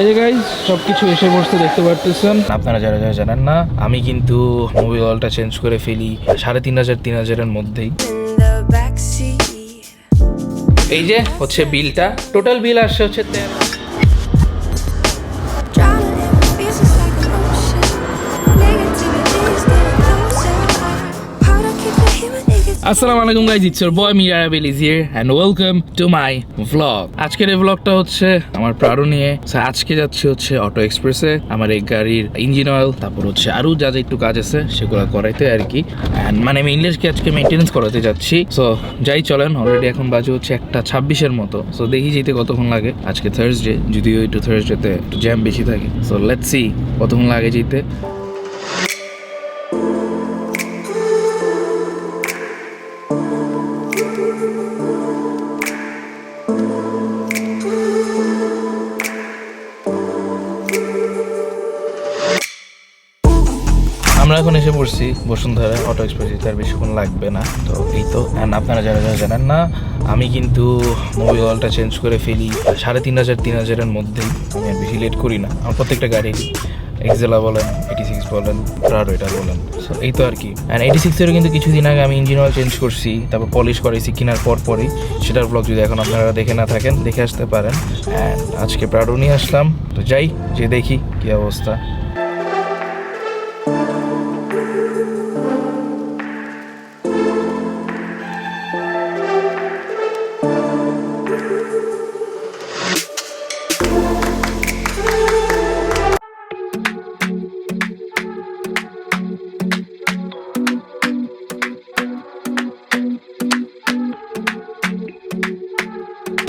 এই যে গাইস সবকিছু এসে পড়ছে দেখতে পারতেছেন। আপনারা যারা যারা জানেন না, আমি কিন্তু মোবিল অয়েলটা চেঞ্জ করে ফেলি 3,500-3,000 মধ্যেই। এই যে হচ্ছে বিলটা, টোটাল বিল আসছে হচ্ছে 13। আসসালামু আলাইকুম গাইজ, ইটস ইওর বয় মিরার আবিল is here and welcome to my vlog. আজকের এই ভ্লগটা হচ্ছে আমার প্রাড়ো নিয়ে। আজকে যাচ্ছি হচ্ছে অটো এক্সপ্রেসে আমার এই গাড়ির ইঞ্জিন অয়েল, তারপর হচ্ছে আরো যা যা একটু কাজ আছে সেগুলো করাইতে আর কি। এন্ড মানে আমি ইংলিশকে আজকে মেইনটেনেন্স করাতে যাচ্ছি। সো যাই চলেন, অলরেডি এখন বাজে হচ্ছে 1:26 মতো। সো দেখি যেতে কতক্ষণ লাগে। আজকে থার্সডে, যদিও একটু থার্সডেতে একটু জ্যাম বেশি থাকে। সো লেটস সি কতক্ষণ লাগে যেতে। আমরা এখন এসে পড়ছি বসুন্ধরা অটো এক্সপ্রেসে, তার বেশিক্ষণ লাগবে না। তো এই তো। অ্যান্ড আপনারা যারা যারা জানেন না, আমি কিন্তু মোবিল অয়েলটা চেঞ্জ করে ফেলি 3,500-3,000 মধ্যেই। আমি আর বেশি লেট করি না আমার প্রত্যেকটা গাড়ি, এক্সেলা বলেন, 86 বলেন, প্রাড়ো এটা বলেন। সো এই তো আর কি। অ্যান্ড 86-এরও কিন্তু কিছুদিন আগে আমি ইঞ্জিন অয়েল চেঞ্জ করছি, তারপর পলিশ করাইছি কেনার পরই। সেটার ব্লগ যদি এখন আপনারা দেখে না থাকেন, দেখে আসতে পারেন। অ্যান্ড আজকে প্রাড়ো নিয়ে আসলাম, তো যাই যে দেখি কী অবস্থা।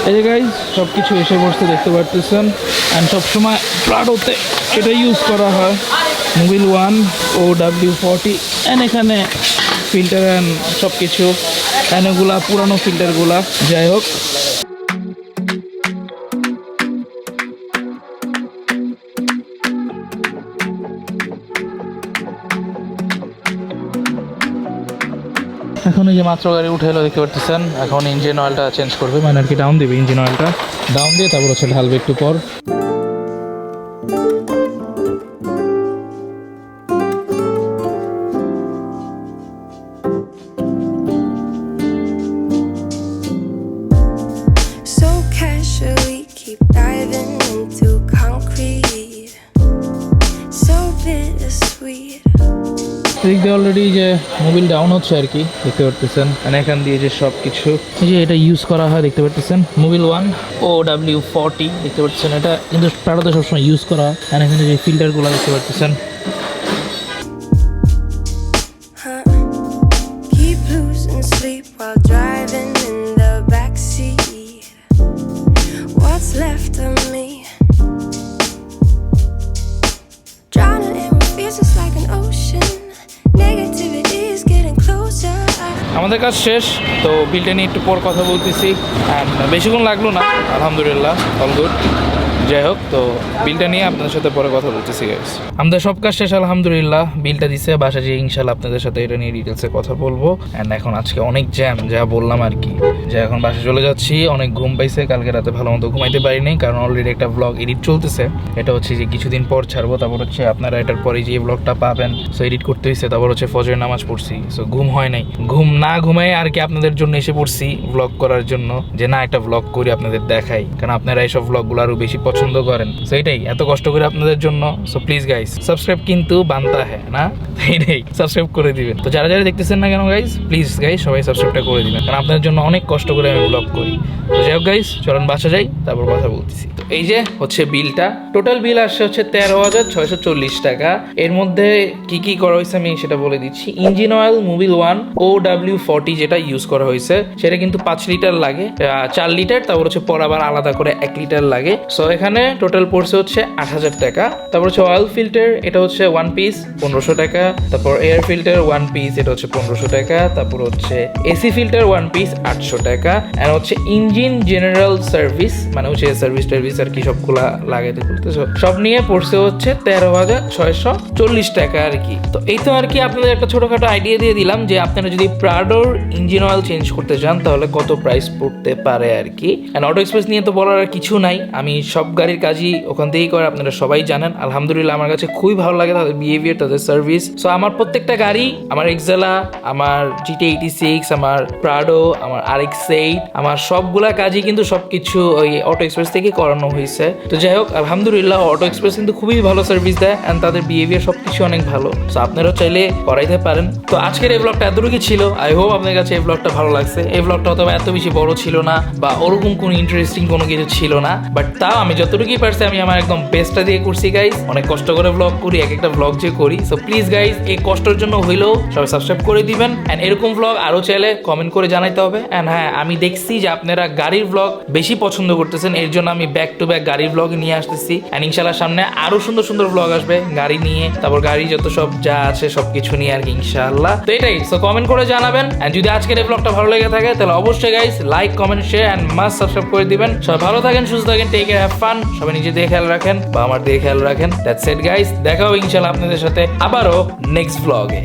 এই যে গাইজ সবকিছু এসে পড়ছে দেখতে পারতেছেন। অ্যান্ড সবসময় প্রাড়োতে এটা ইউজ করা হয়, মোবিল 1 OW40। অ্যান্ড এখানে ফিল্টার অ্যান্ড সব কিছু, অ্যান্ড এগুলা পুরানো ফিল্টারগুলা। যাই হোক, এখন এই যে মাত্র গাড়ি উঠে এলো দেখতে পারতেছেন। এখন ইঞ্জিন অয়েলটা চেঞ্জ করবে, মানে আর কি ডাউন দিবে। ইঞ্জিন অয়েলটা ডাউন দিয়ে তারপর হচ্ছে ঢালবে একটু পর। অলরেডি যে মোবিল ডাউন হচ্ছে আর কি দেখতে পারতেছেন। মানে এখান দিয়ে যে সব কিছু এই যে এটা ইউজ করা হয় দেখতে পারতেছেন, মোবিল 1 OW40 দেখতে পাচ্ছেন। এটা কিন্তু প্রাড়োতে সবসময় ইউজ করা হয়। আর এখানে যে ফিল্টারগুলো দেখতে পারতেছেন। আমাদের কাজ শেষ, তো বিলটা নিয়ে একটু পর কথা বলতেছি। বেশিক্ষণ লাগলো না, আলহামদুলিল্লাহ অল গুড। যাই হোক, তো বিলটা নিয়ে আপনাদের সাথে পরে কথা বলতেছি গাইস। আমাদের সব কাজ শেষ আলহামদুলিল্লাহ, বিলটা দিচ্ছে। বাসা যে ইনশাল্লাহ আপনাদের সাথে এটা নিয়ে ডিটেলসে কথা বলবো। অ্যান্ড এখন আজকে অনেক জ্যাম, যা বললাম আর কি, যে এখন বাসা চলে যাচ্ছি। অনেক ঘুম পাইছে, কালকে রাতে ভালো মতো ঘুমাইতে পারিনি, কারণ অলরেডি একটা ব্লগ এডিট চলতেছে। এটা হচ্ছে যে কিছুদিন পর ছাড়বো, তারপর হচ্ছে আপনারা এটার পরে যে ব্লগটা পাবেন। সো এডিট করতে হয়েছে, তারপর হচ্ছে ফজরের নামাজ পড়ছি। সো ঘুম হয় নাই, ঘুম না ঘুমাই আর কি আপনাদের জন্য এসে পড়ছি ব্লগ করার জন্য, যে না একটা ব্লগ করি আপনাদের দেখাই, কারণ আপনারা এইসব ব্লগগুলো আরো বেশি পছন্দ করেন। সো এটাই, এত কষ্ট করে আপনাদের জন্য। সো প্লিজ গাইস, সাবস্ক্রাইব কিন্তু বানতা হ্যাঁ না, এইটাই, সাবস্ক্রাইব করে দিবেন। তো যারা যারা দেখতেছেন না কেন গাইস, প্লিজ গাইস সবাই সাবস্ক্রাইবটা করে দিবেন, কারণ আপনাদের জন্য অনেক কষ্ট করে আমি ব্লগ করি। তো যাই হোক গাইস, চলেন বাসা যাই, তারপর কথা বলতেছি। তো এই যে হচ্ছে বিলটা, টোটাল বিল আসছে হচ্ছে 13,640 টাকা। এর মধ্যে কি কি করা হয়েছে আমি সেটা বলে দিচ্ছি। ইঞ্জিন অয়েল মোবিল 1 OW40 যেটা ইউজ করা হয়েছে, সেটা কিন্তু 5 লিটার লাগে, 4 লিটার, তারপর হচ্ছে পর আবার আলাদা করে 1 লিটার লাগে। সো এখানে টোটাল পড়ছে হচ্ছে 8,000 টাকা। তারপর হচ্ছে অয়েল ফিল্টার, এটা হচ্ছে 1 পিস 1500 টাকা। তারপর এয়ার ফিল্টার 1 পিস, এটা হচ্ছে 1500 টাকা। তারপর হচ্ছে এসি ফিল্টার 1 পিস 800 টাকা। আর হচ্ছে ইঞ্জিন জেনারেল সার্ভিস, মানে হচ্ছে সার্ভিস টার্ভিস আর কি সবগুলা লাগাইতে করতে, সব নিয়ে পড়ছে হচ্ছে 13,640 টাকা আর কি। তো এই তো আর কি, আপনাদের একটা ছোটখাটো আইডিয়া দিয়ে দিলাম যে আপনারা যদি প্রাডোর ইঞ্জিন অয়েল চেঞ্জ করতে চান তাহলে কত প্রাইস পড়তে পারে আর কি। অ্যান্ড অটো এক্সপ্রেস নিয়ে তো বলার আর কিছু নাই, আমি সব গাড়ির কাজই ওখান থেকেই করে, আপনারা সবাই জানেন। আলহামদুলিল্লাহ আমার কাছে খুবই ভালো লাগে তাদের বিহেভিয়ার, তাদের সার্ভিস। সো আমার প্রত্যেকটা গাড়ি, আমার এক্সেলা, আমার GT86, আমার প্রাডো, আমার RX-8, আমার সবগুলা কাজই কিন্তু সবকিছু ওই অটো এক্সপ্রেস থেকে করানো হয়েছে। তো যাই হোক, আলহামদুলিল্লাহ অটো এক্সপ্রেস কিন্তু খুবই ভালো সার্ভিস দেয় অ্যান্ড তাদের বিহেভিয়ার সবকিছু অনেক ভালো। সো আপনারাও চাইলে করাইতে পারেন। তো আজকের এই ব্লগটা এতটুকুই ছিল। আই হোপ আপনার কাছে এই ব্লগটা ভালো লাগছে। এই ব্লগটা হয়তো এত বেশি বড় ছিল না বা ওরকম কোনো ইন্টারেস্টিং কোনো কিছু ছিল না, বাট তাও আমি যতটুকুই পারছি আমি আমার একদম বেস্টটা দিয়ে করছি গাইজ। অনেক কষ্ট করে ব্লগ করি, এক একটা ব্লগ যে করি। সো প্লিজ গাইজ, এই কষ্টের জন্য হইলেও সবাই সাবস্ক্রাইব করে দিবেন অ্যান্ড এরকম ব্লগ আরও চাইলে কমেন্ট করে জানাইতে হবে। অ্যান্ড হ্যাঁ, আমি দেখছি যে আপনারা গাড়ির ব্লগ বেশি পছন্দ করতেছেন, এর জন্য আমি ব্যাক টু ব্যাক গাড়ির ব্লগ নিয়ে আসতেছি। অ্যান্ড ইনশাল্লাহ সামনে আরো সুন্দর সুন্দর ব্লগ আসবে গাড়ি নিয়ে, তারপর গাড়ি যত সব যা আছে সবকিছু নিয়ে আর কি ইনশাআল্লাহ। তো এটাই, সো কমেন্ট করে জানাবেন। অ্যান্ড যদি আজকের এই ব্লগটা ভালো লেগে থাকে তাহলে অবশ্যই guys like, comment, share and must subscribe করে দিবেন। সবাই ভালো থাকেন, সুস্থ থাকেন, টেক কেয়ার, হ্যাভ ফান। সবাই নিজে দিয়ে খেয়াল রাখেন বা আমার দিয়ে খেয়াল রাখেন। দ্যাটস ইট গাইস, দেখা হবে ইনশাআল্লাহ আপনাদের সাথে আবারও নেক্সট ব্লগে।